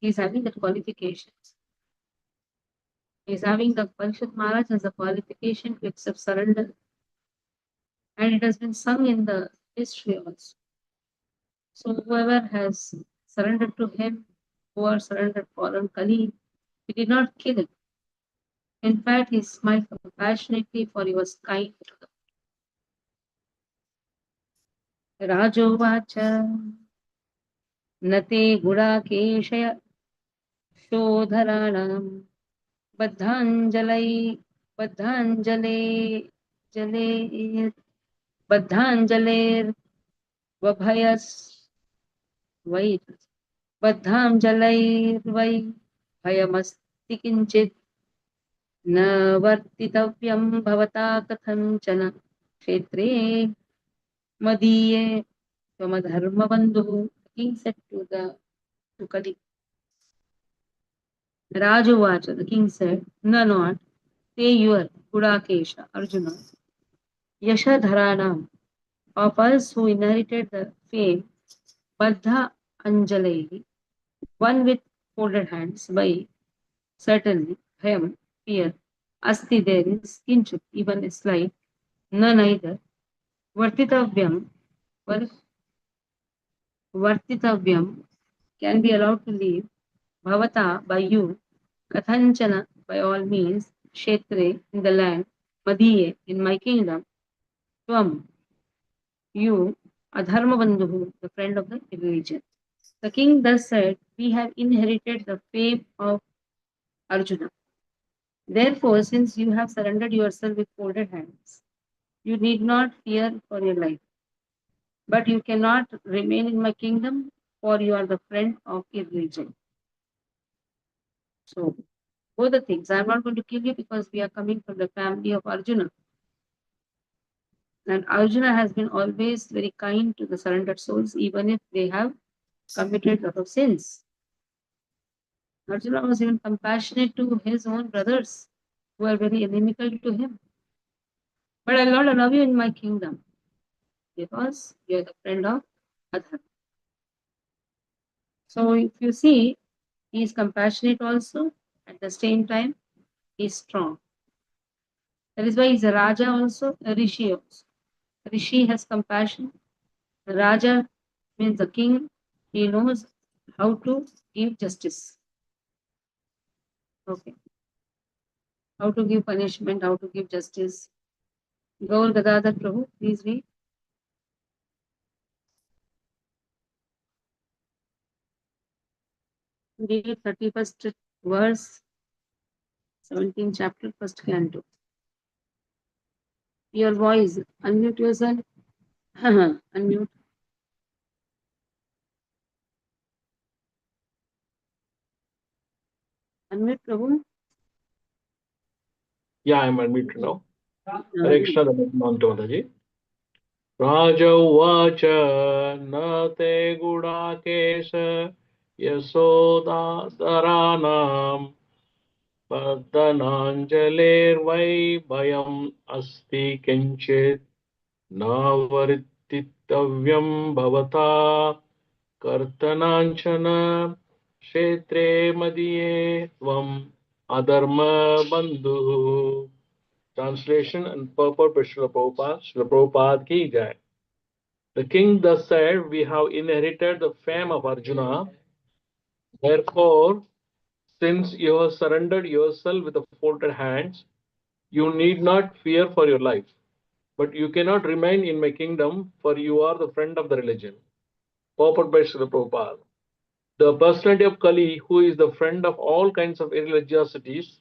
He's having that qualifications. He's having the Parishad Maharaj as a qualification to accept surrender. And it has been sung in the history also. So whoever has surrendered to him, who are surrendered fallen Kali, he did not kill him. In fact, he smiled compassionately, for he was kind to them. Rajovacha Nate Gudakeshaya Shodharanam Baddhanjalai Baddhanjale Jale Baddhanjaler Vabhayas Vai Baddhanjalair Bhayamasti Kinchit न वर्तितव्यं भवता कथञ्चन क्षेत्रे मदीये त्वमधर्मबन्धुः. King said to Kali. Rajuvacha, the king said, no, not te your Gudakesha, Arjuna, Yashadharanam, of us who inherited the fame, Baddha Anjalehi, one with folded hands, by certainly, Bhayam, fear, Asti there is, kinchit, even a slight, none either, Vartitavyam, Vartitavyam can be allowed to leave, Bhavata by you, Kathanchana by all means, Kshetre in the land, Madiye in my kingdom, Tvam you, Adharma Bandhu, the friend of the religion. The king thus said, we have inherited the fame of Arjuna. Therefore, since you have surrendered yourself with folded hands, you need not fear for your life. But you cannot remain in my kingdom, for you are the friend of irreligion. So, both the things. I am not going to kill you because we are coming from the family of Arjuna. And Arjuna has been always very kind to the surrendered souls, even if they have committed a lot of sins. Arjuna was even compassionate to his own brothers who are very inimical to him. But I will not allow you in my kingdom because you are the friend of Adharma. So if you see, he is compassionate also, at the same time, he is strong. That is why he is a Raja also, a Rishi also. Rishi has compassion. The Raja means the king. He knows how to give justice. Okay. How to give punishment, how to give justice. Gaur Gadadhar Prabhu, please read. Read 31st verse, 17th chapter, 1st canto. Your voice, unmute yourself. Unmute. Unmute, Prabhu. Yeah, I'm unmuted now. Hare Krishna, Mataji. Raja Uvacha Nate Gudakesha Yasoda Dharanam Paddananjalervai Bhayam Asti Kinchit Navartitavyam Bhavata Kartananchana Kshetre Madiye Tvam Adharma Bandhu. Translation and purport by Srila Prabhupada. Srila Prabhupada ki jai. The king thus said, we have inherited the fame of Arjuna. Therefore, since you have surrendered yourself with the folded hands, you need not fear for your life. But you cannot remain in my kingdom, for you are the friend of the religion. Purport by Srila Prabhupada. The personality of Kali, who is the friend of all kinds of irreligiosities,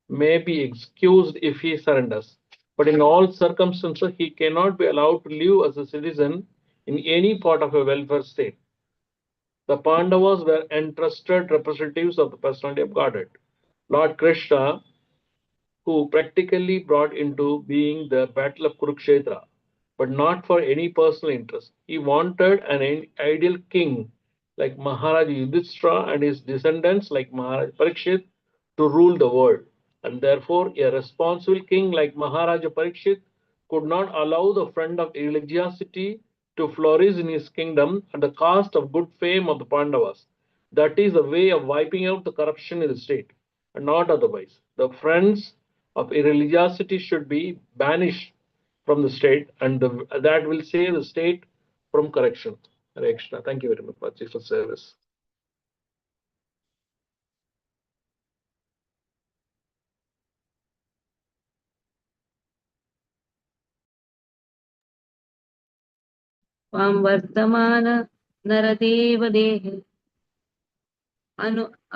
may be excused if he surrenders. But in all circumstances, he cannot be allowed to live as a citizen in any part of a welfare state. The Pandavas were entrusted representatives of the personality of Godhead. Lord Krishna, who practically brought into being the battle of Kurukshetra, but not for any personal interest. He wanted an ideal king like Maharaj Yudhishthira and his descendants like Maharaj Parikshit to rule the world. And therefore, a responsible king like Maharaja Parikshit could not allow the friend of religiosity to flourish in his kingdom at the cost of good fame of the Pandavas. That is a way of wiping out the corruption in the state, and not otherwise. The friends of irreligiosity should be banished from the state, and that will save the state from corruption. Hare Krishna. Thank you very much for service. त्वां वर्तमान नरदेव देहे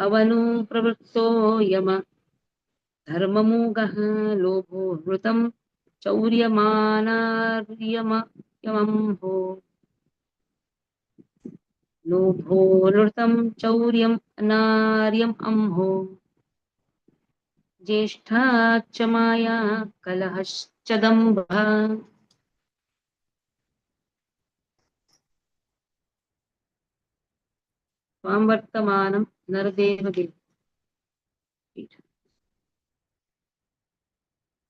अवनु प्रवृत्तो यम धर्ममूगः लोभो हृतं चौर्यमानार्यमयमम्भो लोभो नृतं चौर्यम् अनार्यम् अम्भो ज्येष्ठाच्च माया कलहश्च दम्भः त्वां वर्तमानं नरदेवदेव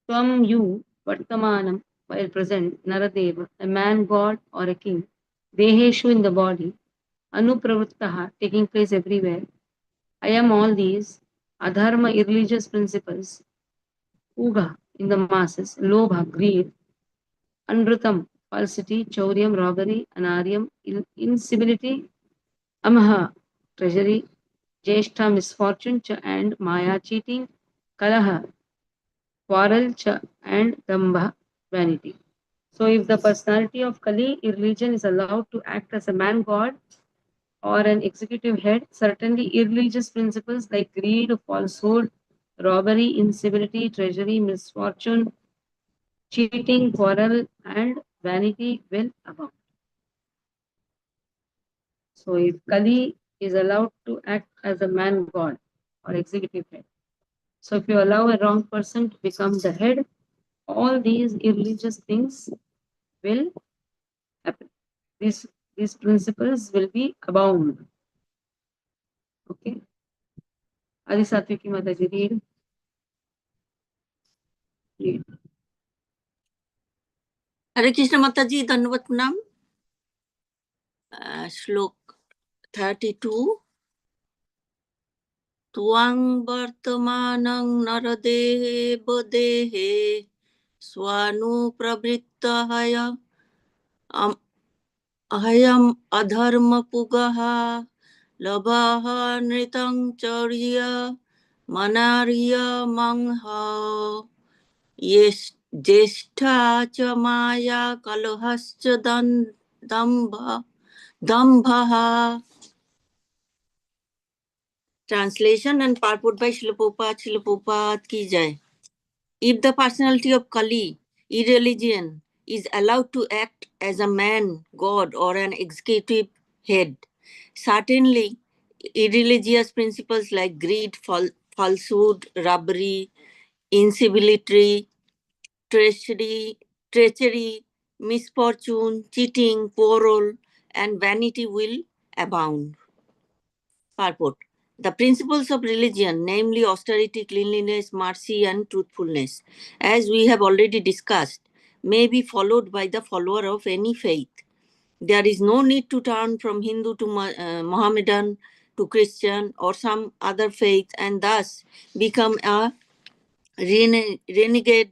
Tvam you Vartamanam while present Naradeva, a man, god or a king, Deheshu in the body, Anupravrittaha taking place everywhere. I am all these, Adharma irreligious principles, Uga in the masses, Lobha greed, Anrutam falsity, Chauryam robbery, Anaryam incivility, Amaha treasury, Jeshta misfortune, and Maya cheating, Kalaha quarrel, and Dambha vanity. So if the personality of Kali irreligion is allowed to act as a man god or an executive head, certainly irreligious principles like greed, falsehood, robbery, incivility, treachery, misfortune, cheating, quarrel, and vanity will abound. So if Kali is allowed to act as a man god or executive head, so if you allow a wrong person to become the head, all these irreligious things will happen. These principles will be abound. Okay. Adi Satviki Mataji, read. Read. Hare Krishna Mataji, Dandavat Pranam. Shlok 32. Tuang Vartamanang Naradehe Bodehe Swanu Prabrittahaya Ahayam Adharma Pugaha Labhaha Nritang Charya Manarya Mangha Yes Jeshta Cha Maya Kalohascha Dambha. Translation and purport by Srila Prabhupada ki jai. If the personality of Kali, irreligion, is allowed to act as a man, god, or an executive head, certainly irreligious principles like greed, falsehood, robbery, incivility, treachery, misfortune, cheating, quarrel, and vanity will abound. Purport. The principles of religion, namely austerity, cleanliness, mercy, and truthfulness, as we have already discussed, may be followed by the follower of any faith. There is no need to turn from Hindu to Mohammedan to Christian or some other faith and thus become a renegade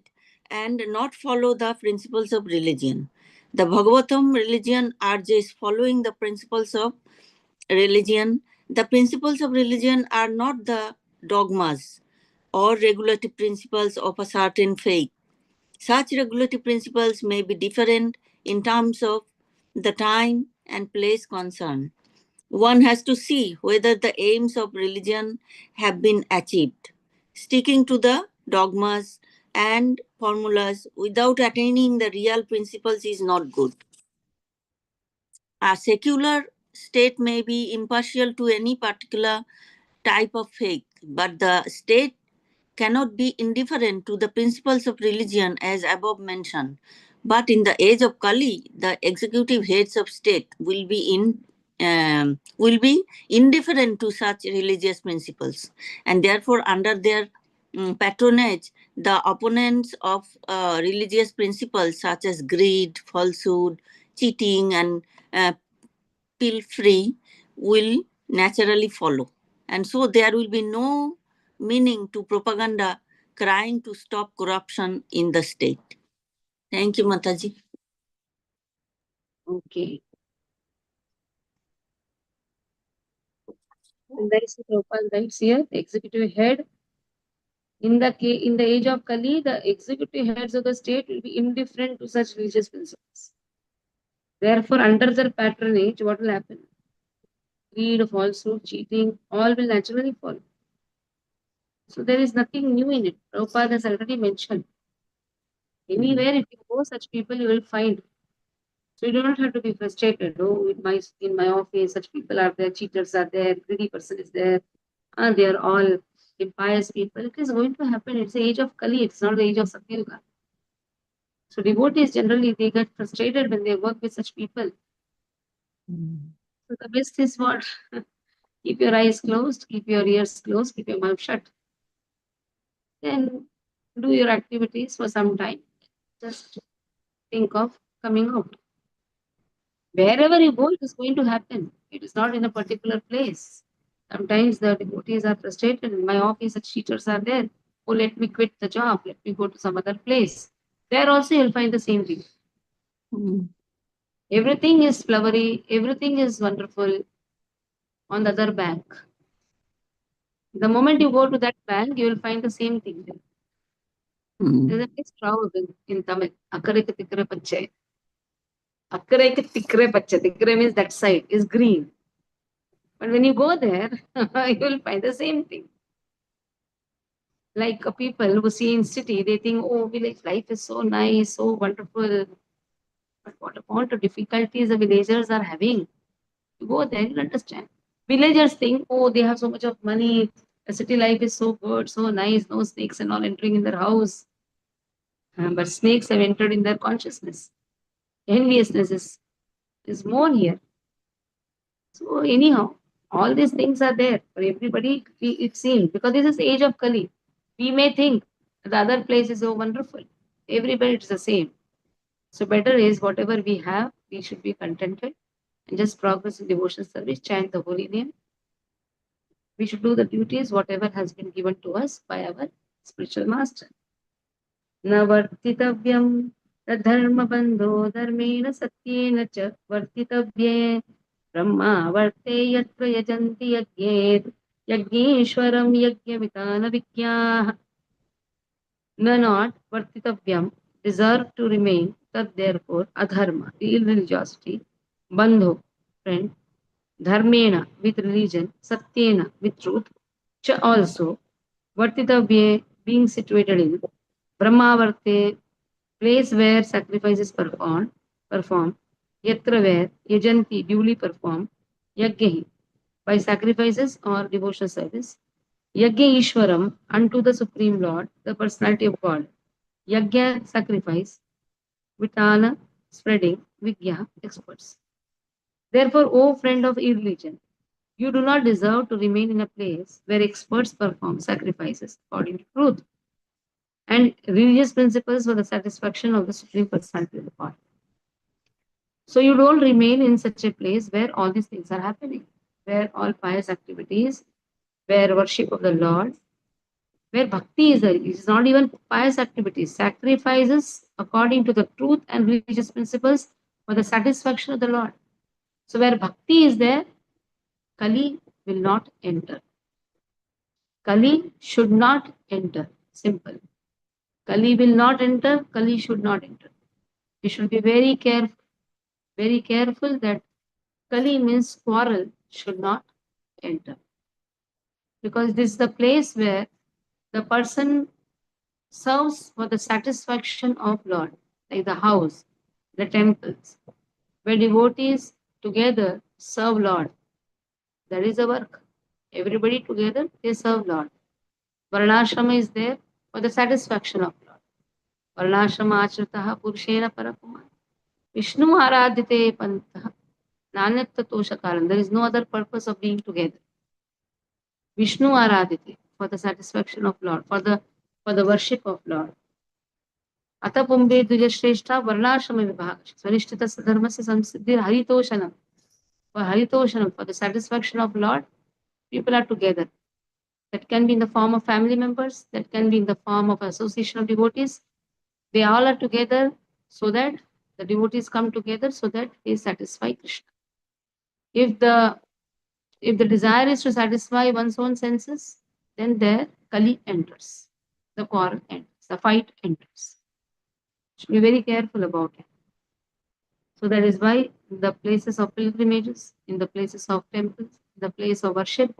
and not follow the principles of religion. The Bhagavatam religion urges following the principles of religion. The principles of religion are not the dogmas or regulative principles of a certain faith. Such regulative principles may be different in terms of the time and place concerned. One has to see whether the aims of religion have been achieved. Sticking to the dogmas and formulas without attaining the real principles is not good. A secular state may be impartial to any particular type of faith, but the state cannot be indifferent to the principles of religion as above mentioned. But in the age of Kali, the executive heads of state will be indifferent to such religious principles, and therefore under their patronage, the opponents of religious principles such as greed, falsehood, cheating, and pilfery will naturally follow. And so there will be no meaning to propaganda crying to stop corruption in the state. Thank you, Mataji. Okay. And there is Prabhupada writes here, the executive head. In the age of Kali, the executive heads of the state will be indifferent to such religious principles. Therefore, under their patronage, what will happen? Greed, falsehood, cheating, all will naturally follow. So there is nothing new in it. Prabhupada has already mentioned. Anywhere, if you go, such people you will find. So you do not have to be frustrated. Oh, in my office, such people are there, cheaters are there, greedy person is there. They are all impious people. It is going to happen. It's the age of Kali. It's not the age of Satyuga. So devotees generally they get frustrated when they work with such people. So the best is what? Keep your eyes closed, keep your ears closed, keep your mouth shut. Then do your activities for some time. Just think of coming out. Wherever you go, it is going to happen. It is not in a particular place. Sometimes the devotees are frustrated. In my office, such cheaters are there. Oh, let me quit the job. Let me go to some other place. There also you'll find the same thing. Everything is flowery. Everything is wonderful on the other bank. The moment you go to that bank, you will find the same thing there. There's a nice proverb in Tamil. Akkareke tikkare pache. Akkareke tikkare pache. Tikkare means that side is green. But when you go there, you will find the same thing. Like people who see in city, they think, oh, village life is so nice, so wonderful. But what amount of difficulties the villagers are having? You go there, you'll understand. Villagers think, oh, they have so much of money. The city life is so good, so nice. No snakes and all entering in their house. But snakes have entered in their consciousness. Enviousness is more here. So anyhow, all these things are there for everybody. It seems because this is the age of Kali. We may think the other place is so wonderful. Everybody it's the same. So better is whatever we have, we should be contented and just progress in devotional service, chant the holy name. We should do the duties, whatever has been given to us by our spiritual master. न वर्तितव्यं तद्धर्मबन्धो धर्मेण सत्येन च वर्तितव्ये ब्रह्मा वर्ते यत्र यजन्ति यज्ञे यज्ञेश्वरं यज्ञवितानविज्ञाः न not वर्तितव्यं deserve to remain tad therefore adharma irreligiosity bandho friend dharmena with religion satyena with truth cha also vartitavye being situated in brahmavarte place where sacrifice is performed yatra where yajanti duly performed yajnahi by sacrifices or devotional service yajna ishwaram unto the supreme lord the personality of god yajna sacrifice vitana spreading vigya experts. Therefore, O friend of irreligion, you do not deserve to remain in a place where experts perform sacrifices according to truth and religious principles for the satisfaction of the Supreme Personality of the God. So you don't remain in such a place where all these things are happening, where all pious activities, where worship of the Lord, where bhakti is there. It is not even pious activities, sacrifices according to the truth and religious principles for the satisfaction of the Lord. So where bhakti is there, Kali will not enter. Kali should not enter. Simple. Kali will not enter, Kali should not enter. We should be very careful that Kali means quarrel should not enter. Because this is the place where the person serves for the satisfaction of Lord, like the house, the temples, where devotees together serve Lord. That is the work. Everybody together, they serve Lord. Varnashrama is there for the satisfaction of Lord. Varnashrama achritaha purushena parakumar. Vishnu aradhite pantah. Nanyata toshakaram. There is no other purpose of being together. Vishnu aradhite for the satisfaction of Lord, for the worship of Lord. Ata pumbe dvijashreshta varnashrama vibhaga. Svanishthita sadharmasya samsiddhir haritoshanam. for Haritoshanam, for the satisfaction of Lord, people are together. That can be in the form of family members, that can be in the form of association of devotees. They all are together so that the devotees come together so that they satisfy Krishna. If the desire is to satisfy one's own senses, then there Kali enters, the quarrel enters, the fight enters. Should be very careful about it. So that is why the places of pilgrimages, in the places of temples, the place of worship,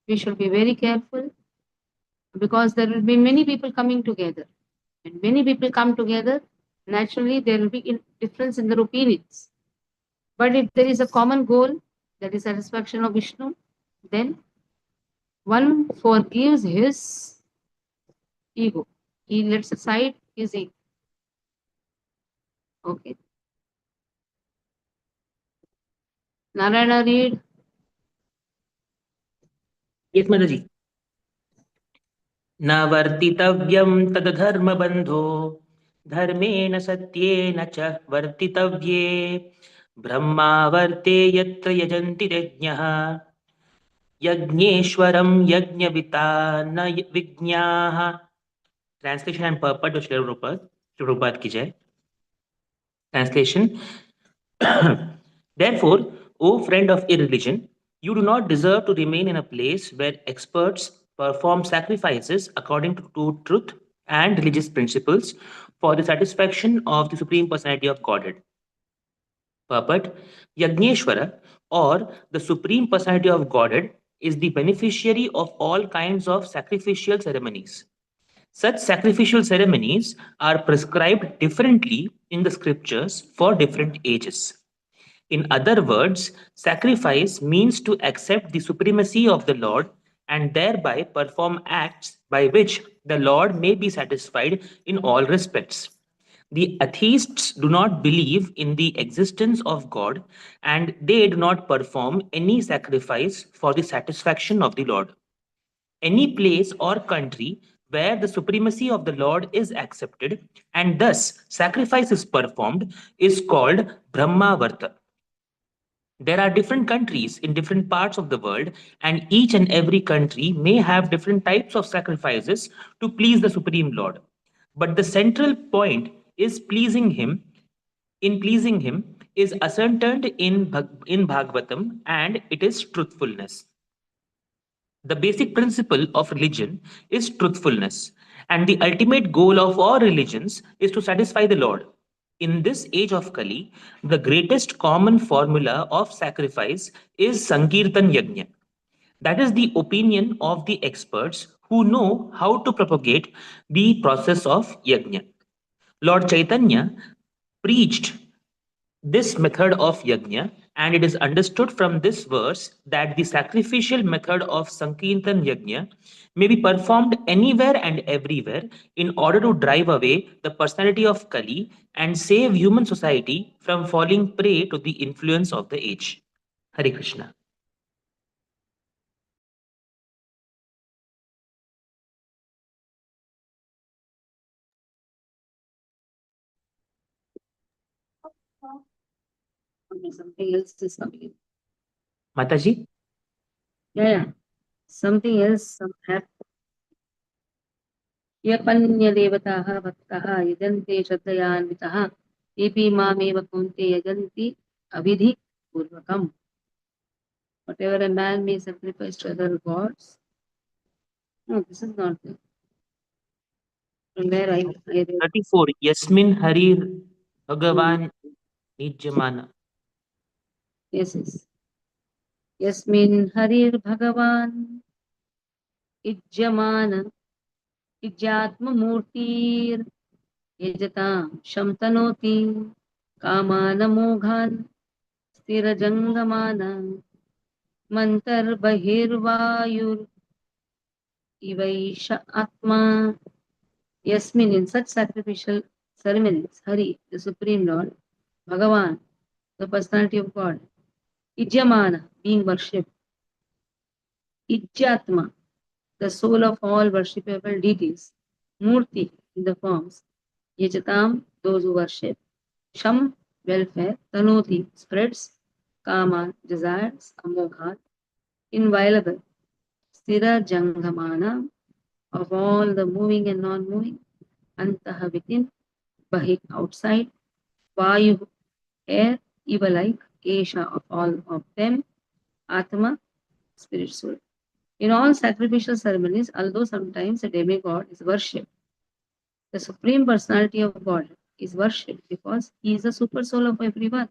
we should be very careful, because there will be many people coming together. When many people come together, naturally there will be difference in their opinions. But if there is a common goal, that is satisfaction of Vishnu, then one forgives his ego. He lets aside his ego. Okay. Narayana, read. Yes, Mataji. न वर्तितव्यं तदधर्मबन्धो धर्मेण सत्येन च वर्तितव्ये ब्रह्मावर्ते यत्र यजन्ति यज्ञः यज्ञेश्वरं यज्ञविता न विज्ञाः. Translation and purport to Srila Prabhupada ki jai. Translation. Therefore, O friend of irreligion, you do not deserve to remain in a place where experts perform sacrifices according to truth and religious principles for the satisfaction of the Supreme Personality of Godhead. Purport: Yagneshwara, or the Supreme Personality of Godhead, is the beneficiary of all kinds of sacrificial ceremonies. Such sacrificial ceremonies are prescribed differently in the scriptures for different ages. In other words, sacrifice means to accept the supremacy of the Lord and thereby perform acts by which the Lord may be satisfied in all respects. The atheists do not believe in the existence of God and they do not perform any sacrifice for the satisfaction of the Lord. Any place or country where the supremacy of the Lord is accepted and thus sacrifice is performed is called Brahmavarta. There are different countries in different parts of the world, and each and every country may have different types of sacrifices to please the Supreme Lord. But the central point is pleasing Him. In pleasing Him is ascertained in Bhagavatam, and it is truthfulness. The basic principle of religion is truthfulness, and the ultimate goal of all religions is to satisfy the Lord. In this age of Kali, the greatest common formula of sacrifice is Sankirtan Yajna. That is the opinion of the experts who know how to propagate the process of Yajna. Lord Chaitanya preached this method of yajna, and it is understood from this verse that the sacrificial method of Sankirtan Yajna may be performed anywhere and everywhere in order to drive away the personality of Kali and save human society from falling prey to the influence of the age. Hare Krishna. Okay, something else is coming. Mataji? Yeah. Something else happened. यपन्यदेवताः भक्ताः यजन्ते श्रद्धयान्विताः तेऽपि मामेव कौन्ते यजन्ति अविधिपूर्वकम्. Whatever a man may sacrifice to other gods. No, this is not there. From where I read. 34. Yasmin Harir Bhagavan Nijamana. Yes, yes. Yasmin Harir Bhagavan Ijjamana Ijjatma Murtir Yajatam Shamtanoti Kamana Moghan Stirajangamana Mantar Bahirvayur Ivaisha Atma. Yasmin, in such sacrificial ceremonies, Hari, the Supreme Lord, Bhagavan, the personality of God, Ijyamana, being worshipped, Ijjatma, the soul of all worshipable deities, Murti, in the forms, Yajatam, those who worship, Sham, welfare, Tanoti, spreads, Kama, desires, Amoghat, inviolable, Stira Jangamana, of all the moving and non-moving, Antaha within, Bahik outside, Vayu air, Eva like, Esha of all of them, Atma spirit soul. In all sacrificial ceremonies, although sometimes a demigod is worshipped, the Supreme Personality of God is worshipped because He is the super soul of everyone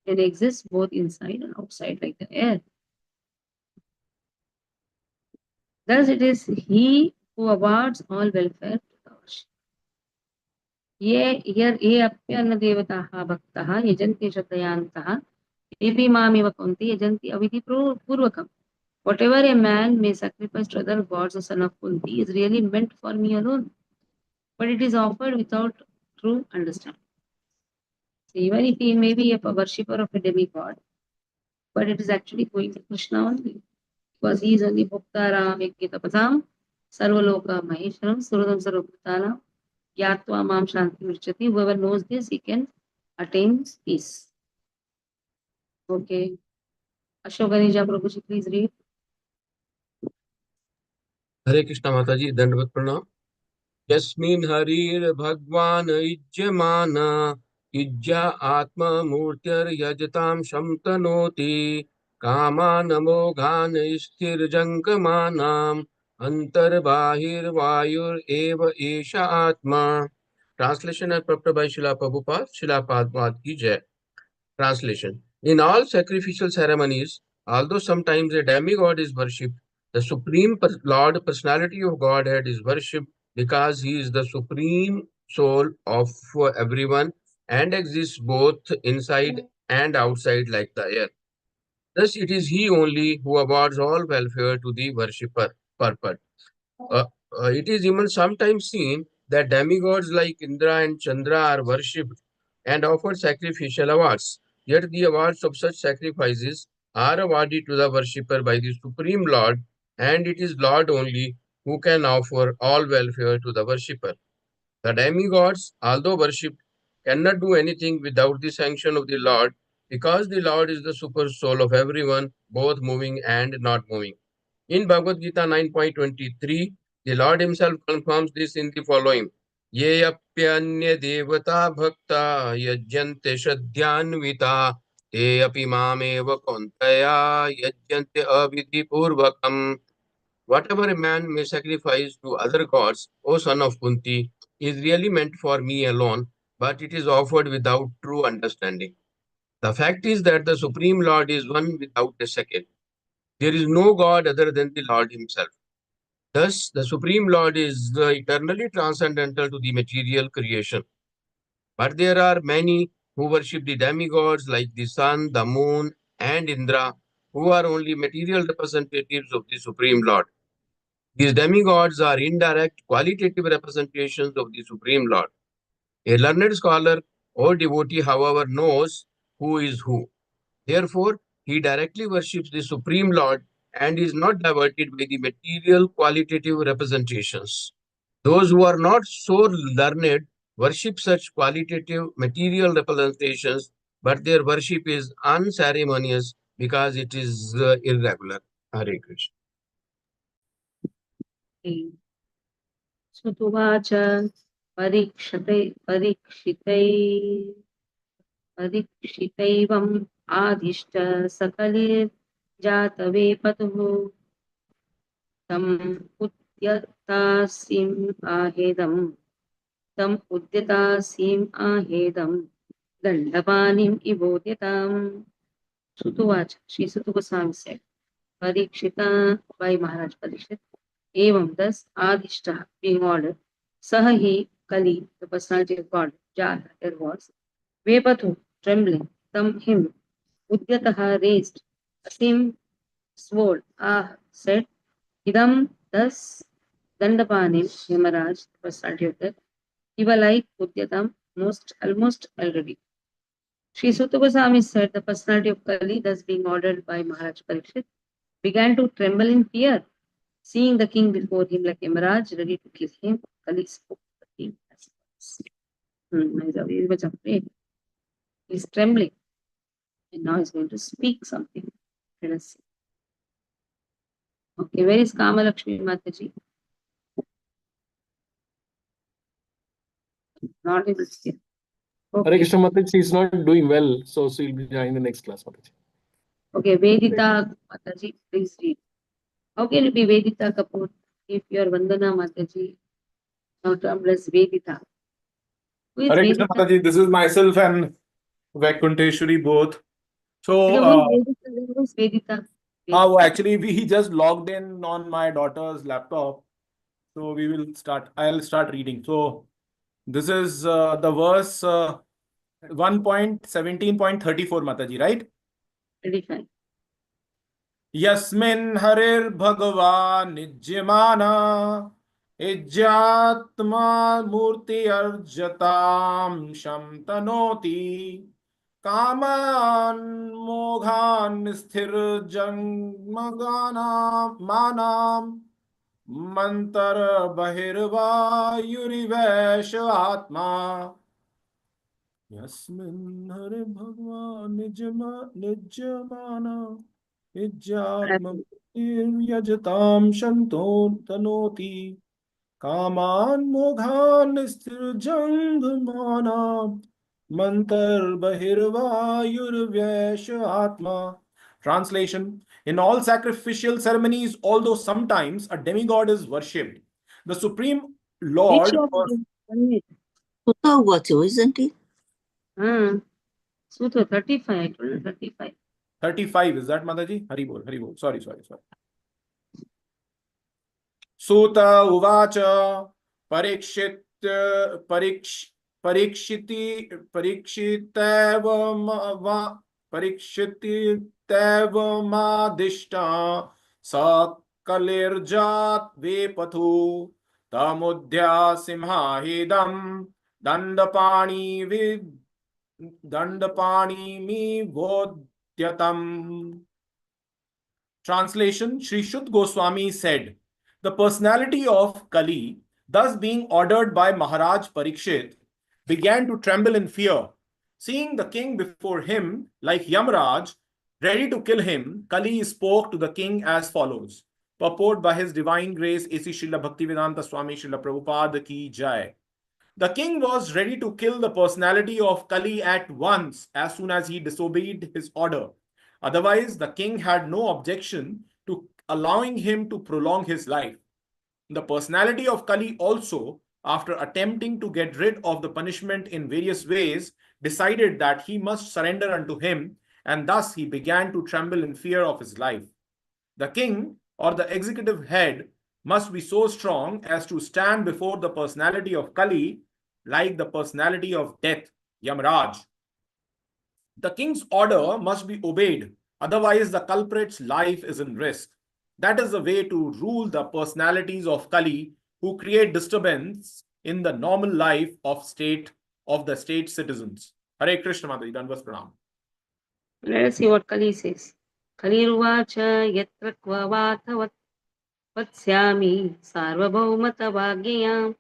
and exists both inside and outside like the air. Thus, it is He who awards all welfare to the worship. ये अप्यन्न देवताः भक्ताः यजन्ति श्रद्धयान्तः तेऽपि मामिव कौन्ते यजन्ति अविधि पूर्वकम्. Whatever a man may sacrifice to other gods, the son of Kunti, is really meant for me alone, but it is offered without true understanding. So even if he may be a worshipper of a demigod, but it is actually going to Krishna only, because he is only Bhoktaram Yajnatapasam Sarvaloka Maheshwaram Surudam Sarvabhutanam Gyatva Mam Shanti Vrichyati. Whoever knows this, he can attain peace. Okay. Ashokanija Prabhuji, please read. हरे कृष्ण माता जी, दंडवत प्रणाम। यस्मिन् हरिर् भगवान् युज्यमान युज्या आत्ममूर्तिर्यजतां शंतनोति कामान् मोघान् स्थिरजङ्गमानाम् अंतर्बाहिर्वायुरेव एष आत्मा। Translation and proper bye शिला प्रभुपाद, शिला पाद की जय। Translation. In all sacrificial ceremonies, although sometimes a demigod is worshipped, the Supreme Lord Personality of Godhead is worshipped because He is the Supreme Soul of everyone and exists both inside and outside like the air. Thus, it is He only who awards all welfare to the worshipper. Purport. It is even sometimes seen that demigods like Indra and Chandra are worshipped and offered sacrificial awards. Yet the awards of such sacrifices are awarded to the worshipper by the Supreme Lord, and it is Lord only who can offer all welfare to the worshipper. The demigods, although worshipped, cannot do anything without the sanction of the Lord, because the Lord is the super soul of everyone, both moving and not moving. In Bhagavad Gita 9.23, the Lord Himself confirms this in the following: Ye apyanya devata bhakta yajyante shraddhanvita te api mameva kontaya yajyante avidhi purvakam. Whatever a man may sacrifice to other gods, O son of Kunti, is really meant for me alone, but it is offered without true understanding. The fact is that the Supreme Lord is one without a second. There is no God other than the Lord Himself. Thus, the Supreme Lord is eternally transcendental to the material creation. But there are many who worship the demigods like the sun, the moon, and Indra, who are only material representatives of the Supreme Lord. These demigods are indirect, qualitative representations of the Supreme Lord. A learned scholar or devotee, however, knows who is who. Therefore, he directly worships the Supreme Lord and is not diverted by the material qualitative representations. Those who are not so learned worship such qualitative material representations, but their worship is unceremonious because it is irregular. Hare Krishna. Sutuvacha परीक्षितैवम् आदिष्ट सकलिर्जातवेपतुः तम् उद्यतासीम् आहेदम् दण्डपानिम् इवोद्यताम्. Sutuvacha, Sri Suta Goswami said, Parikshita by Maharaj Parikshit, Evam, thus Adishta being ordered, Sahahi Kali, the personality of God, Jata, there was, Vepatu, trembling, Tam, him, Udyataha, raised, Asim, sword, said, Idam, thus, Dandapanim, Yamaraj, the personality of death, Iva like Udyatam, almost already. Sri Suta Goswami said, the personality of Kali, thus being ordered by Maharaj Parikshit, began to tremble in fear, seeing the king before him like Yamaraj, ready to kill him. Kali spoke to the king as follows. He's very much afraid. He's trembling. And now he's going to speak something. Let us see. Okay, where is Kama Lakshmi Mataji? Not able to hear. Hare Okay. Krishna Mataji is not doing well, so she'll be joining the next class, Mataji. Okay, Vedita Mataji, please read. How can it be Vedita Kapoor if you are Vandana Mataji? Now termed as Vedita. Who is Hare Krishna Vedita? Mataji, this is myself and Vaikunteshwari both. So, Okay, who is Vedita? actually, we just logged in on my daughter's laptop. So we will start. I'll start reading. So this is the verse 1.17.34, Mataji, right? 35. यस्मिन् हरिर्भगवान् निज्यमाना इज्यात्मा मूर्तिर्जतां शमतनोति कामान् मोघान् स्थिरजङ्मगानां मानां मंतर बहिर्वायुरिवैष आत्मा यस्मिन् हरे भगवान् निज्यमाना इज्यात्मयजतां शन्तो तनोति कामान् मोघान् स्थिरजङ्घमानां मंतर्बहिर्वायुर्व्यैष आत्मा. Translation: In all sacrificial ceremonies, although sometimes a demigod is worshipped, the Supreme Lord. Sutta Uvacho, isn't it? Sutra 35, I told you 35. 35, is that Mataji? Haribol, Haribol. Sorry. Suta Uvacha Parikshit Parikshitevmadishta Sakalirjat Vepathu Tamudhya Simhahidam Dandapani mi vodyatam. Translation: Sri Shuddha Goswami said, the personality of Kali, thus being ordered by Maharaj Parikshit, began to tremble in fear. Seeing the king before him, like Yamraj, ready to kill him, Kali spoke to the king as follows. Purport by His Divine Grace, A.C. Srila Bhaktivedanta Swami Srila Prabhupada Ki Jai. The king was ready to kill the personality of Kali at once as soon as he disobeyed his order. Otherwise, the king had no objection to allowing him to prolong his life. The personality of Kali also, after attempting to get rid of the punishment in various ways, decided that he must surrender unto him, and thus he began to tremble in fear of his life. The king, or the executive head, must be so strong as to stand before the personality of Kali like the personality of death, Yamraj. The king's order must be obeyed, otherwise the culprit's life is in risk. That is the way to rule the personalities of Kali who create disturbance in the normal life of the state citizens. Hare Krishna Mataji, Danvas Pranam. Let us see what Kali says. Kali Ruvacha Yatra Kvavata Vatsyami Sarvabhaumata Vagyayam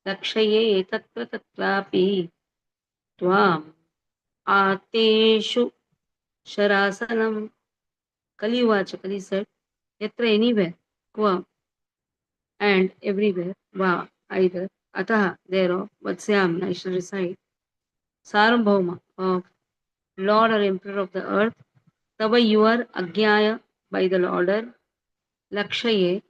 Lakshaye Tatra Tatrapi Tvam Ateshu Sharasanam. Kali Ruvacha, Kali said, Yatra anywhere, Kva, and everywhere, Va, either, Ataha, thereof, Vatsyami, I shall recite, Sarvabhauma, of Lord or Emperor of the earth, Tava your Agyaya, by the order, Lakshaye,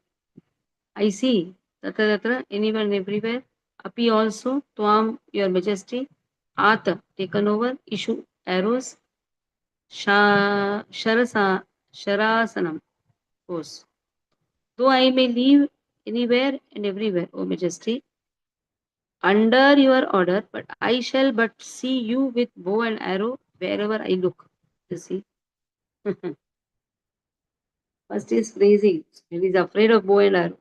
I see, Tatra Tatra, anywhere and everywhere, Api also, Tvam, your majesty, Ata, taken over, Ishu, arrows, Sharasanam, force. Though I may live anywhere and everywhere, O majesty, under your order, but I shall but see you with bow and arrow wherever I look. You see? First is praising. He is afraid of bow and arrow.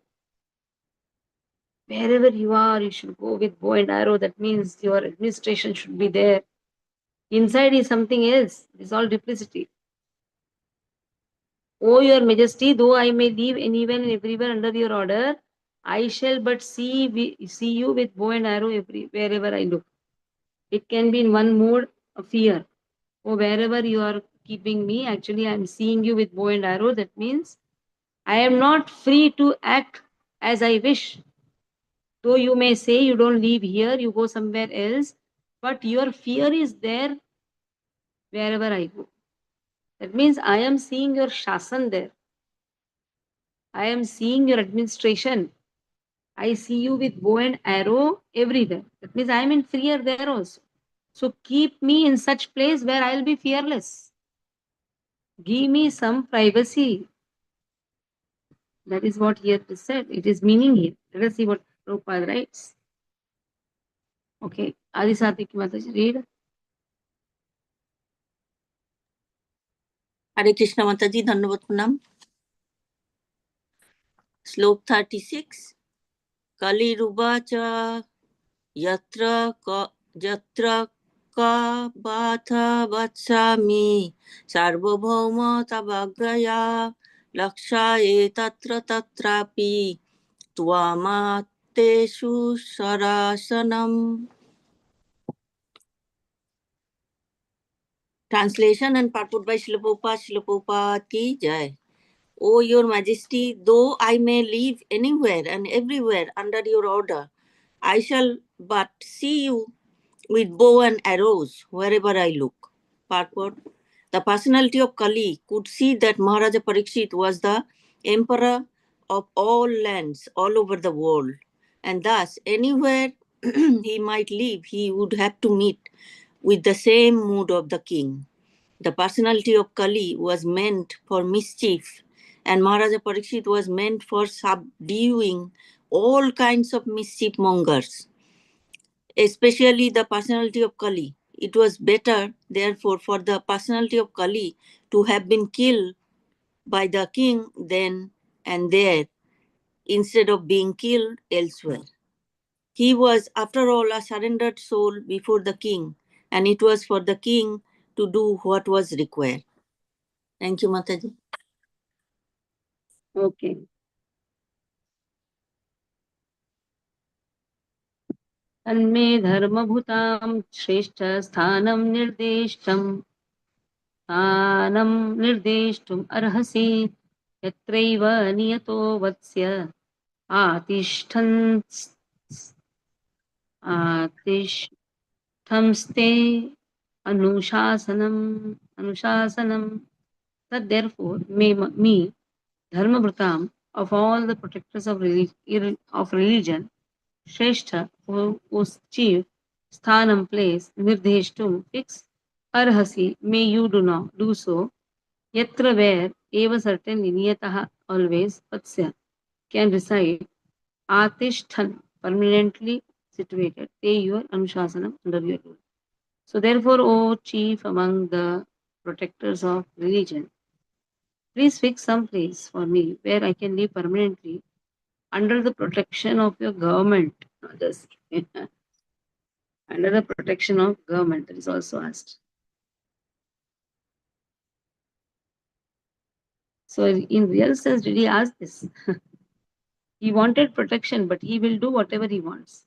Wherever you are, you should go with bow and arrow. That means your administration should be there. Inside is something else. It's all duplicity. O your majesty, though I may live anywhere and everywhere under your order, I shall but see you with bow and arrow wherever I look. It can be in one mode of fear, or wherever you are keeping me. Actually, I'm seeing you with bow and arrow. That means I am not free to act as I wish. Though you may say you don't live here, you go somewhere else, but your fear is there wherever I go. That means I am seeing your shasan there. I am seeing your administration. I see you with bow and arrow everywhere. That means I am in fear there also. So keep me in such place where I'll be fearless. Give me some privacy. That is what here is said. It is meaning here. Let us see what Prabhupada writes. Okay. Adi Satvik Mataji, read. Hare Krishna Mataji, Dhanavad Pranam. Slok 36. Kali Rubacha Yatra ka batha vatsami sarvabhauma tabagraya lakshaye tatra tatrapi tvamateshu sarasanam. Translation and purport by Srila Prabhupada ki jai. O your majesty, though I may live anywhere and everywhere under your order, I shall but see you with bow and arrows wherever I look. Purport. The personality of Kali could see that Maharaja Parikshit was the emperor of all lands all over the world, and thus anywhere he might live, he would have to meet with the same mood of the king. The personality of Kali was meant for mischief, and Maharaja Parikshit was meant for subduing all kinds of mischief mongers, especially the personality of Kali. It was better, therefore, for the personality of Kali to have been killed by the king then and there, instead of being killed elsewhere. He was, after all, a surrendered soul before the king, and it was for the king to do what was required. Thank you, Mataji. Okay. तन्मे धर्मभूतां श्रेष्ठ स्थानं निर्देष्टुम् अर्हसि यत्रैव नियतो वत्स्य आतिष्ठंस्ते अनुशासनम्. That therefore me Dharmavratam of all the protectors of religion, Shrestha, whose chief, Sthanam place, Nirdheshtum, fix, Arhasi, may you do so, Yatra where, Eva certainly, Niyataha always, Vatsya, can reside, Atishtan, permanently situated, Te your Anushasanam, under your rule. So therefore, O chief among the protectors of religion, please fix some place for me where I can live permanently under the protection of your government. Others. Under the protection of government, that is also asked. So in real sense, did he ask this? He wanted protection, but he will do whatever he wants.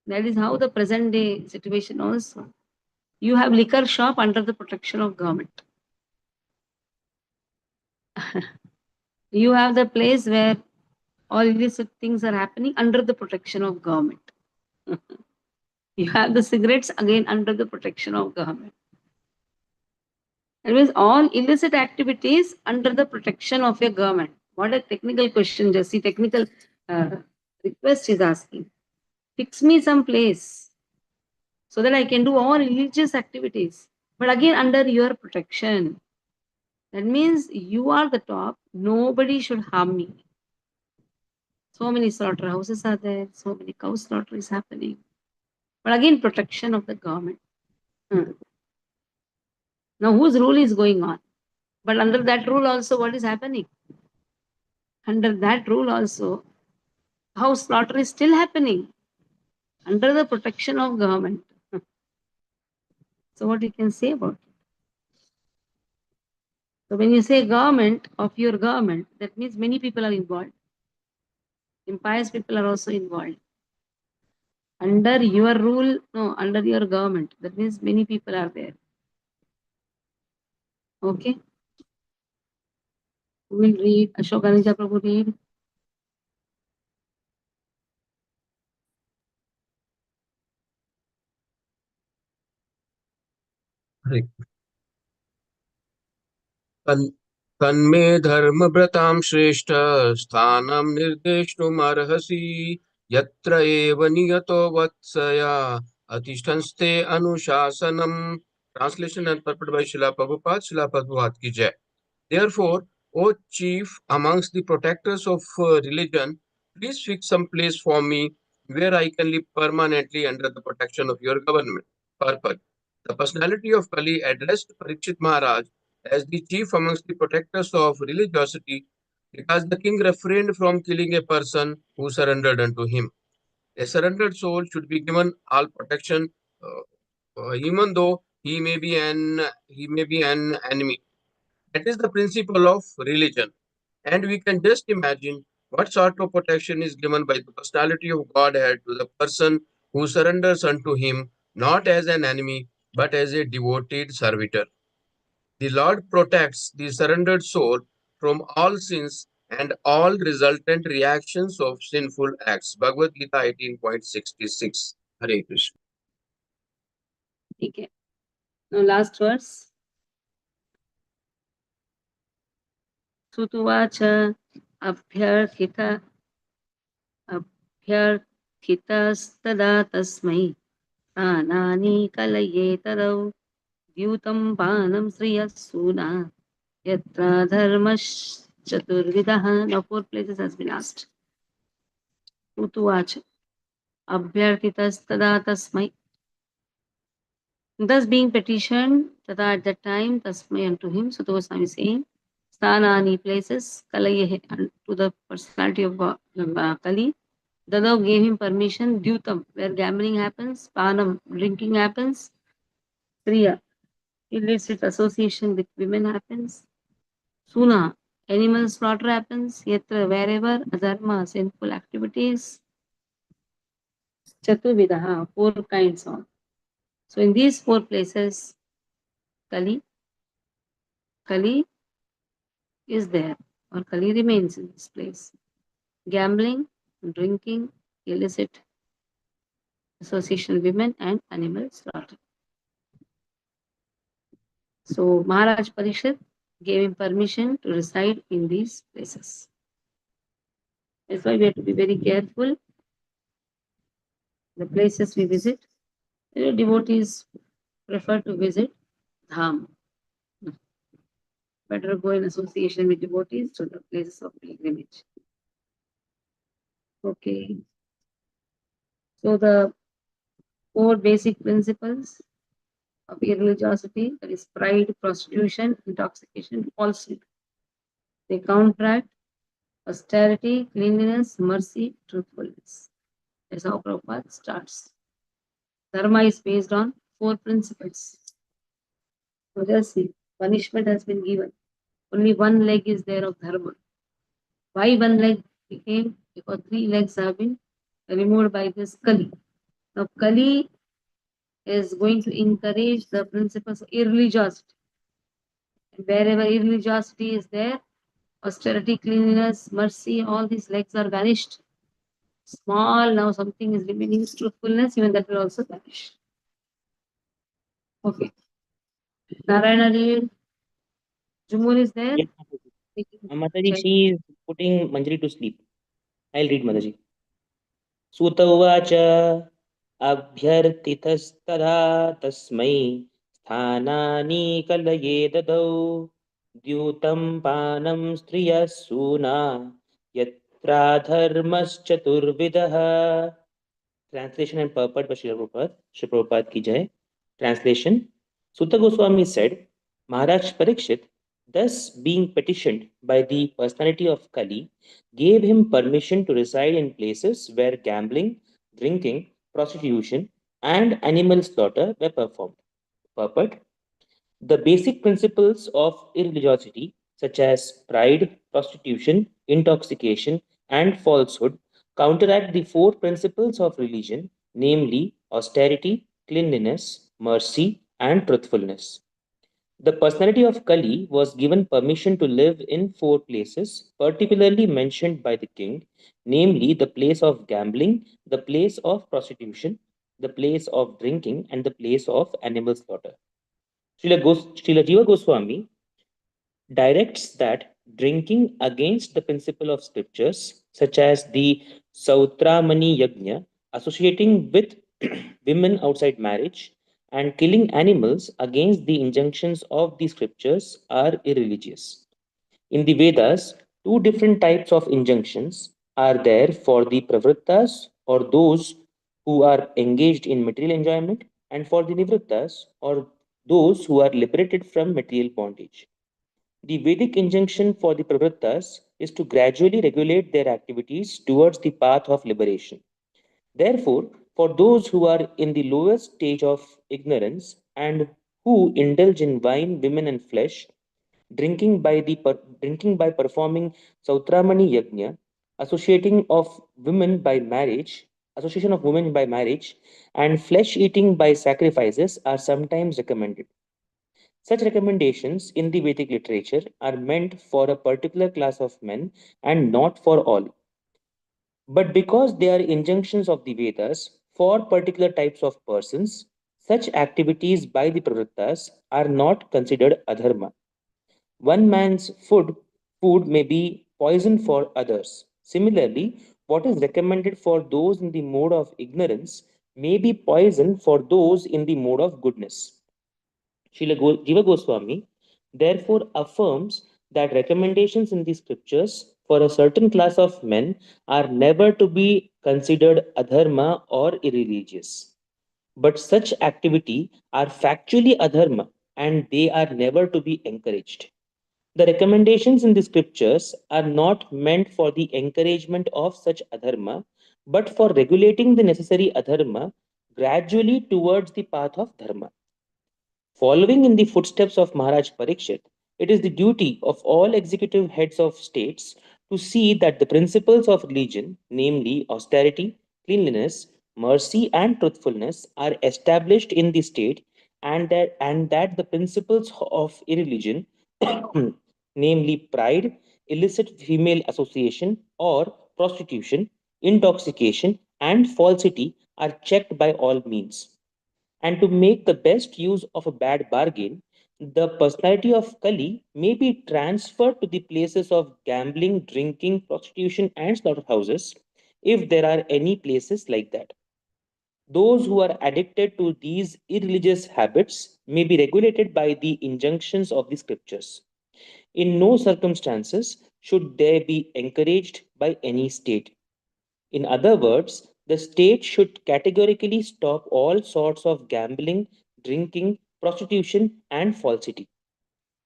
That is how the present day situation also. You have liquor shop under the protection of government. You have the place where all illicit things are happening under the protection of government. You have the cigarettes again under the protection of government. That means all illicit activities under the protection of your government. What a technical question, Jesse. Technical request is asking. Fix me some place so that I can do all religious activities, but again under your protection. That means you are the top. Nobody should harm me. So many slaughterhouses are there. So many cow slaughter is happening. But again, protection of the government. Now, whose rule is going on? But under that rule also, what is happening? Under that rule also, how slaughter is still happening under the protection of government. So what you can say about it? So when you say government, of your government, that means many people are involved. Impious people are also involved. Under your rule, no, under your government, that means many people are there. Okay. Who will read? Ashokanija Prabhu read. Hari तन्मे धर्मव्रतां श्रेष्ठ स्थानं निर्देष्टुमर्हसि यत्र एव नियतो वत्सया अतिष्ठन्स्ते अनुशासनम्. Translation and purport by Srila Prabhupada. Srila Prabhupada ki jai. Therefore, O chief amongst the protectors of religion, please fix some place for me where I can live permanently under the protection of your government. Purport. The personality of Kali addressed Parikshit Maharaj as the chief amongst the protectors of religiosity because the king refrained from killing a person who surrendered unto him. A surrendered soul should be given all protection, even though he may be an enemy. That is the principle of religion. And we can just imagine what sort of protection is given by the personality of Godhead to the person who surrenders unto him, not as an enemy, but as a devoted servitor. The Lord protects the surrendered soul from all sins and all resultant reactions of sinful acts. Bhagavad Gita 18.66. Hare Krishna. Okay. Now last verse. Sutuvacha abhyarthita abhyarthitastada tasmai pranani kalaye tadau द्यूतं पानं श्रियस्सूना yatra dharmash chaturvidaha. Now 4 places has been asked. Utuvacha abhyartitastada tasmai. Thus being petitioned, tada at that time, tasmai unto him. So the Goswami is saying, sthanani places, kalaye to the personality of Kali. Dadav gave him permission, dyutam, where gambling happens, panam, drinking happens, kriya, illicit association with women happens, suna, animal slaughter happens, yatra, wherever, adharma, sinful activities, chaturvidaha, 4 kinds of. So in these 4 places, Kali is there, or Kali remains in this place. Gambling, drinking, illicit association with women, and animal slaughter. So Maharaj Parishad gave him permission to reside in these places. That's why we have to be very careful the places we visit. Devotees prefer to visit Dham. Better go in association with devotees to the places of pilgrimage. Okay. So the 4 basic principles of irreligiosity, that is pride, prostitution, intoxication, falsehood. They counteract austerity, cleanliness, mercy, truthfulness. That's how Prabhupada starts. Dharma is based on 4 principles. So just see, punishment has been given. Only 1 leg is there of dharma. Why 1 leg became? Because 3 legs have been removed by this Kali. Now Kali is going to encourage the principles of irreligiosity. Wherever irreligiosity is there, austerity, cleanliness, mercy, all these legs are vanished. Small, now something is remaining, truthfulness, even that will also vanish. Okay. Narayana, Jumur is there? Yes, Mataji, she is putting Manjari to sleep. I'll read, Mataji. Sut uvacha अभ्यर्थितस्तदा तस्मै स्थानानि कलये ददौ द्यूतं पानं स्त्रियः सूना यत्राधर्मश्चतुर्विधः. Translation and purport by Srila Prabhupada. Srila Prabhupada ki jai. Translation. Sutta Goswami said, Maharaj Parikshit, thus being petitioned by the personality of Kali, gave him permission to reside in places where gambling, drinking, prostitution, and animal slaughter were performed. Purport. The basic principles of irreligiosity, such as pride, prostitution, intoxication, and falsehood, counteract the 4 principles of religion, namely austerity, cleanliness, mercy, and truthfulness. The personality of Kali was given permission to live in four places, particularly mentioned by the king, namely the place of gambling, the place of prostitution, the place of drinking, and the place of animal slaughter. Srila Jiva Goswami directs that drinking against the principle of scriptures, such as the Sautramani Yajna, associating with women outside marriage, and killing animals against the injunctions of the scriptures are irreligious. In the Vedas, two different types of injunctions are there for the pravrittas or those who are engaged in material enjoyment, and for the nivrittas or those who are liberated from material bondage. The Vedic injunction for the pravrittas is to gradually regulate their activities towards the path of liberation. Therefore, for those who are in the lowest stage of ignorance and who indulge in wine, women, and flesh, drinking by performing Sautramani Yajna, associating of women by marriage, association of women by marriage, and flesh eating by sacrifices are sometimes recommended. Such recommendations in the Vedic literature are meant for a particular class of men and not for all. But because they are injunctions of the Vedas for particular types of persons, such activities by the Pravrittas are not considered adharma. One man's food may be poison for others. Similarly, what is recommended for those in the mode of ignorance may be poison for those in the mode of goodness. Jiva Goswami therefore affirms that recommendations in the scriptures for a certain class of men are never to be considered adharma or irreligious. But such activity are factually adharma and they are never to be encouraged. The recommendations in the scriptures are not meant for the encouragement of such adharma, but for regulating the necessary adharma gradually towards the path of dharma. Following in the footsteps of Maharaj Parikshit, it is the duty of all executive heads of states to see that the principles of religion, namely austerity, cleanliness, mercy, and truthfulness, are established in the state, and that the principles of irreligion, namely pride, illicit female association or prostitution, intoxication, and falsity, are checked by all means. And to make the best use of a bad bargain, the personality of Kali may be transferred to the places of gambling, drinking, prostitution, and slaughterhouses, if there are any places like that. Those who are addicted to these irreligious habits may be regulated by the injunctions of the scriptures. In no circumstances should they be encouraged by any state. In other words, the state should categorically stop all sorts of gambling, drinking, prostitution, and falsity.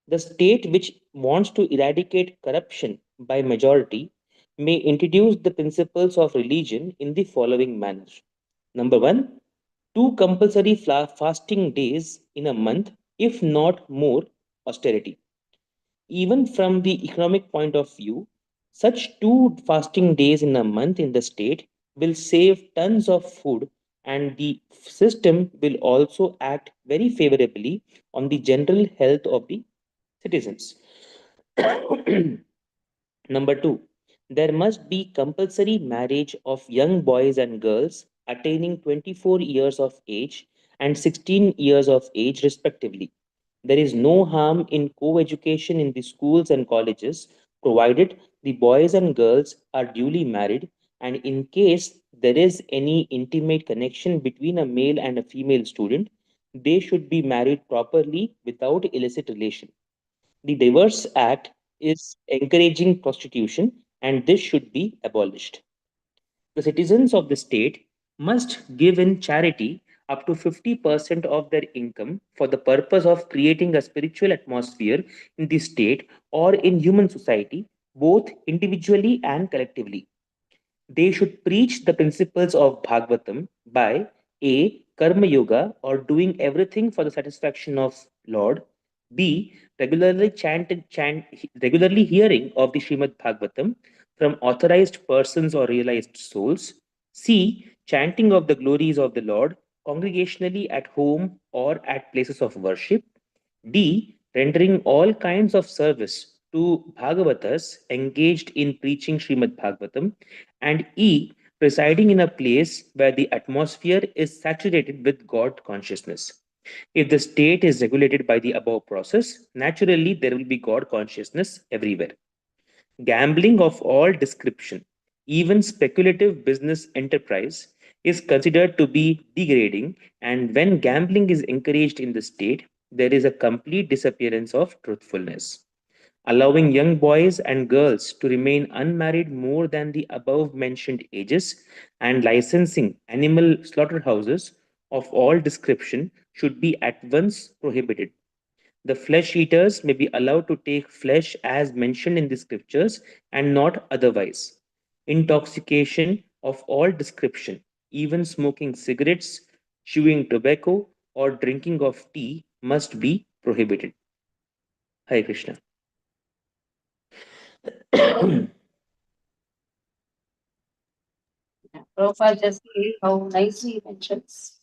The state which wants to eradicate corruption by majority may introduce the principles of religion in the following manner. Number one, two compulsory fasting days in a month, if not more, austerity. Even from the economic point of view, such two fasting days in a month in the state will save tons of food, and the system will also act very favorably on the general health of the citizens. Number two, there must be compulsory marriage of young boys and girls attaining 24 years of age and 16 years of age, respectively. There is no harm in co education in the schools and colleges, provided the boys and girls are duly married, and in case there is any intimate connection between a male and a female student, they should be married properly without illicit relation. The Divorce Act is encouraging prostitution, and this should be abolished. The citizens of the state must give in charity up to 50% of their income for the purpose of creating a spiritual atmosphere in the state or in human society, both individually and collectively. They should preach the principles of Bhagavatam by A. Karma Yoga or doing everything for the satisfaction of Lord. B. Regularly hearing of the Srimad Bhagavatam from authorized persons or realized souls. C. Chanting of the glories of the Lord congregationally at home or at places of worship. D. rendering all kinds of service to Bhagavatas engaged in preaching Srimad Bhagavatam, and E. presiding in a place where the atmosphere is saturated with God consciousness. If the state is regulated by the above process, naturally there will be God consciousness everywhere. Gambling of all description, even speculative business enterprise, is considered to be degrading, and when gambling is encouraged in the state, there is a complete disappearance of truthfulness. Allowing young boys and girls to remain unmarried more than the above mentioned ages and licensing animal slaughterhouses of all description should be at once prohibited. The flesh eaters may be allowed to take flesh as mentioned in the scriptures and not otherwise. Intoxication of all description, even smoking cigarettes, chewing tobacco, or drinking of tea must be prohibited. Hare Krishna. Prabhupada just see how nicely he mentions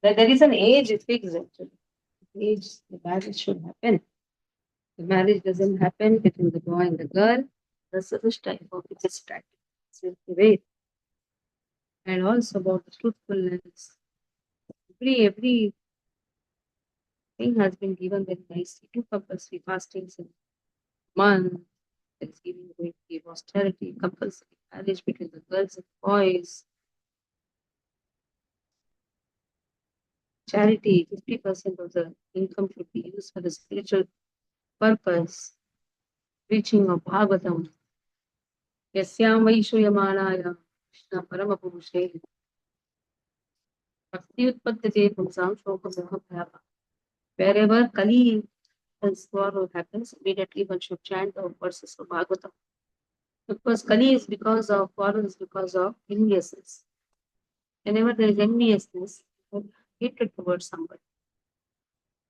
that there is an age fixed actually. Age the marriage should happen. The marriage doesn't happen between the boy and the girl. That's the type of it is practice. The way. And also about the truthfulness. Every thing has been given very nicely. 2 compulsory fastings in a month. Thanksgiving going to give austerity, compulsory marriage between the girls and boys. Charity, 50% of the income should be used for the spiritual purpose. Preaching of Bhagavatam. Yasyam Vaishyamanaya Krishna Paramapurushe. Bhakti Utpattite Pumsam Shoka Moha Bhava. Wherever Kali and sorrow happens, immediately one should chant the verses of Bhagavatam. Because Kali is because of, quarrel is because of enviousness. Whenever there is enviousness, hatred towards somebody.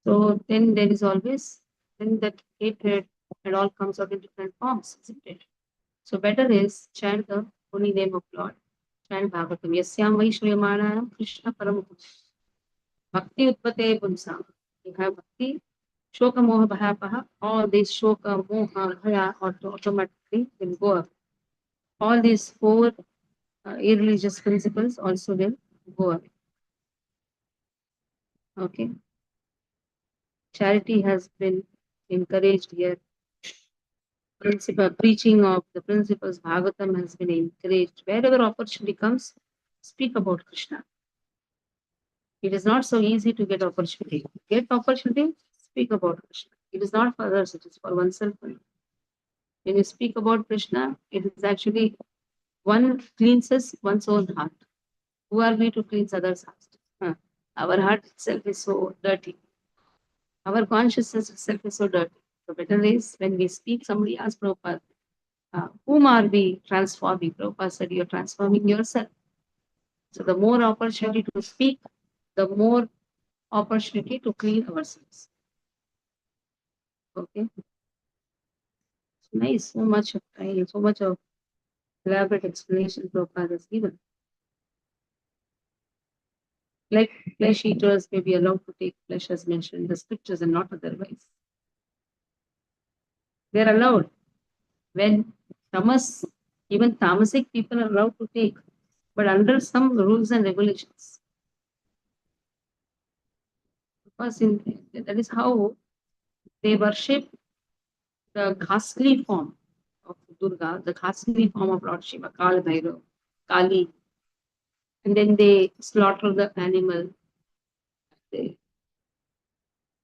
So then there is always, then that hatred and all comes out in different forms, isn't it? So better is chant the holy name of Lord. Chant Bhagavatam. Yasyam Vaishyamanayam Krishna Paramapurushe. Bhakti Utpate Punsam. You have Bhakti, Shoka Moha Bhayapaha, all these Shoka, Moha, Bhaya automatically will go up. All these 4 irreligious principles also will go away. Okay. Charity has been encouraged here. Preaching of the principles Bhagavatam has been encouraged. Wherever opportunity comes, speak about Krishna. It is not so easy to get opportunity. Get opportunity, speak about Krishna. It is not for others, it is for oneself only. When you speak about Krishna, it is actually one cleanses one's own heart. Who are we to cleanse others' hearts? Our heart itself is so dirty. Our consciousness itself is so dirty. The better is when we speak, somebody asks Prabhupada, whom are we transforming? Prabhupada said, you're transforming yourself. So the more opportunity to speak, the more opportunity to clean ourselves. Okay. Nice, so much of time, so much of elaborate explanation Prabhupada has given. Like flesh eaters may be allowed to take flesh as mentioned in the scriptures and not otherwise. They're allowed. When tamas, even tamasic people are allowed to take, but under some rules and regulations. Because that is how they worship the ghastly form of Durga, the ghastly form of Lord Shiva, Kala Bhairav, Kali. And then they slaughter the animal. They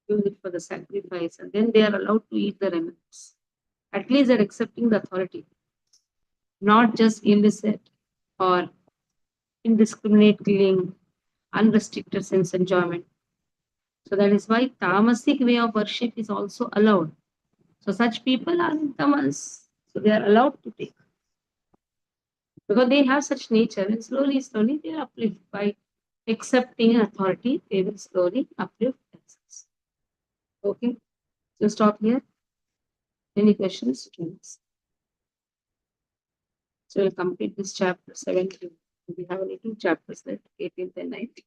use it for the sacrifice, and then they are allowed to eat the remnants. At least they're accepting the authority, not just illicit or indiscriminate killing, unrestricted sense enjoyment. So that is why tamasic way of worship is also allowed. So such people are in tamas. So they are allowed to take. Because they have such nature, and slowly, slowly they uplift by accepting authority, they will slowly uplift themselves. Okay, so stop here. Any questions, students? So we'll complete this chapter 17. We have only 2 chapters left, 18th and 19th.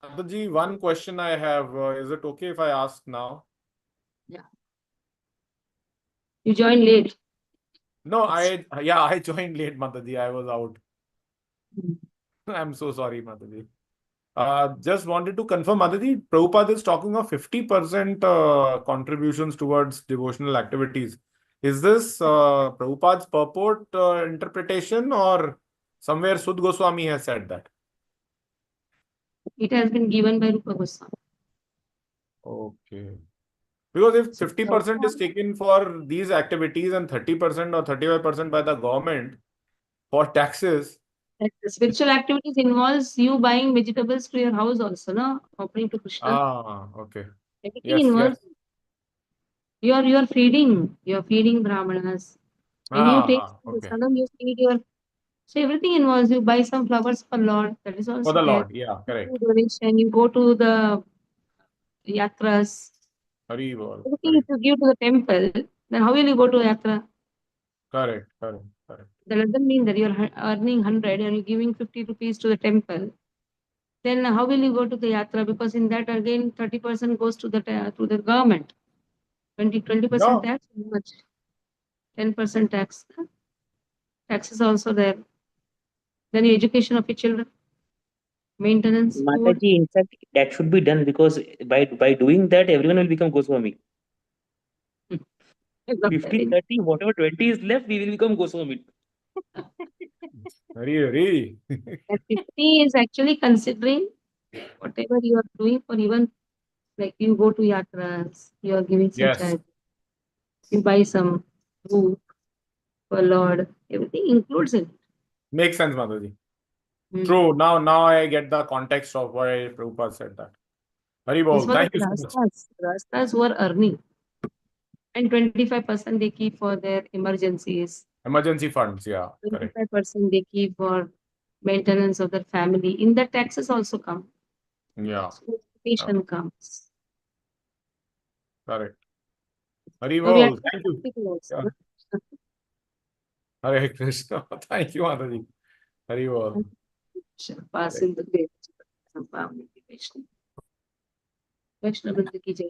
Mataji, one question I have. Is it okay if I ask now? You joined late. No, I joined late, Mataji. I was out. I'm so sorry, Mataji. Just wanted to confirm, Mataji, Prabhupada is talking of 50% contributions towards devotional activities. Is this Prabhupada's purport interpretation, or somewhere Sud Goswami has said that? It has been given by Rupa Goswami. Okay. Because if So, 50% is taken for these activities and 30% or 35% by the government for taxes, like the spiritual activities involves you buying vegetables to your house also, no? Offering to Krishna. okay. Everything Yes, involves you are feeding Brahmanas. When you take the okay. sadam, you feed your. So everything involves you buy some flowers for Lord. That is For also the there. Lord, yeah, correct. You donation. You go to the yatras. Hari Bol, Everything if you give to the temple, then how will you go to yatra? correct. That doesn't mean that you're earning 100 and you're giving 50 rupees to the temple. Then how will you go to the yatra? Because in that again 30% goes to the government. 20% No, tax, how much? 10% tax. Tax is also there. Then the education of your children, maintenance, food. Mataji, in fact, that should be done because by doing that, everyone will become Goswami. 50, 30, whatever 20 is left, we will become Goswami. Hari. And 50 is actually considering whatever you are doing for even like you go to yatras, you are giving some Yes, charity, you buy some food for Lord, everything includes it. makes sense, Mataji. Hmm. True. Now I get the context of why Prabhupada said that. Hari This Bol, was thank the you so much. rastas who are earning, and 25% they keep for their emergencies. Emergency funds, yeah, correct. 25% they keep for maintenance of their family. In the taxes also come. Yeah, So education comes. correct. Hari So we are Bol, thank you. people Yeah. also. Hare Krishna. Thank you, Mataji. Hari Bol. Passing the day. Vaishnav Vaishnav Vrinda ki jai.